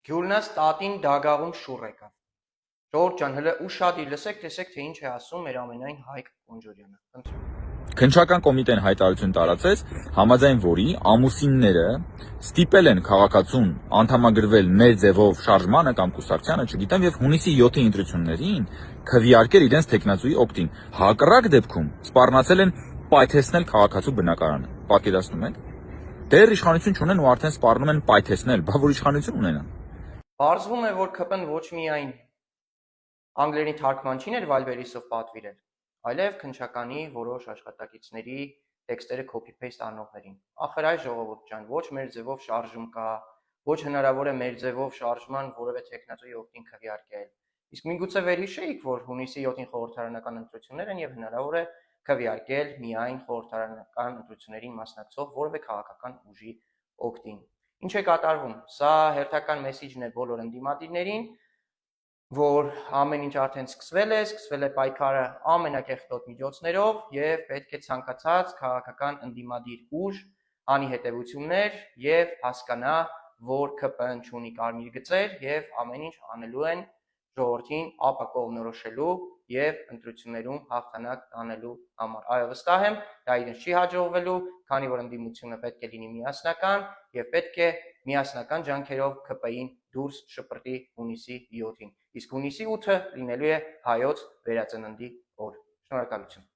Գյուլնաս տատին դագաղում շուռ եկավ։ Ժողովուրդ ջան, հələ ուշադիր լսեք, տեսեք թե ինչ է ասում մեր ամենայն Հայկ Կոնջորյանը։ Խնդրում։ Քննչական կոմիտեն հայտարարություն տարածեց, համաձայն որի ամուսինները ստիպել են քաղաքացուն անդամագրվել մեր ձևով շարժմանը կամ կուսակցությանը, չգիտեմ, եւ հունիսի 7-ի ընտրություններին քվեարկել իրենց տեխնացուի օգտին։ Հակառակ դեպքում սպառնացել են պայթեցնել քաղաքացու բնակարանը։ Պատկերացնում եք։ Դեռ իշխանություն չունեն ու արդեն սպառնում են պայթեցնել, բա որ իշխանություն ունենան։ Պարզվում է, որ ԿՊ-ն ոչ միայն անգլերեն թարգմանչին էր Վալբերիսով պատվիրել, այլև քննչականի որոշ աշխատակիցների տեքստերը copy-paste անողներին։ Ախր այ ժողովուրդ ջան, ոչ մեր ձևով շարժում կա, ոչ հնարավոր է մեր ձևով շարժման որևէ տեխնացուի օգտին քվեարկել։ Իսկ միգուցե վերհիշեիք, որ հունիսի 7-ին խորհրդարանական ընտրություններ են եւ հնարավոր է քվեարկել միայն խորհրդարանական ընտրություններին մասնակցող որևէ քաղաքական ուժի օգտին։ Ինչ է կատարվում։ Սա հերթական մեսիջն է բոլոր ընդդիմադիրներին, որ ամեն ինչ արդեն սկսվել է պայքարը ամենակեղտոտ միջոցներով եւ պետք է ցանկացած քաղաքական ընդդիմադիր ուժ անի հետևություններ եւ հասկանա, որ ԿՊ-ն չունի կարմիր գծեր եւ ամեն ինչ անելու են ժողովրդին ապակողմնորոշելու եւ ընտրություններում հաղթանակ տանելու համար։ Այո, վստահ եմ, դա իրենց չի հաջողվելու, քանի որ ընդդիմությունը պետք է լինի միասնական եւ պետք է միասնական ջանքերով ԿՊ-ին դուրս շպրտի հունիսի 7-ին։ Իսկ հունիսի 8-ը լինելու է հայոց վերածննդի օր։ Շնորհակալություն։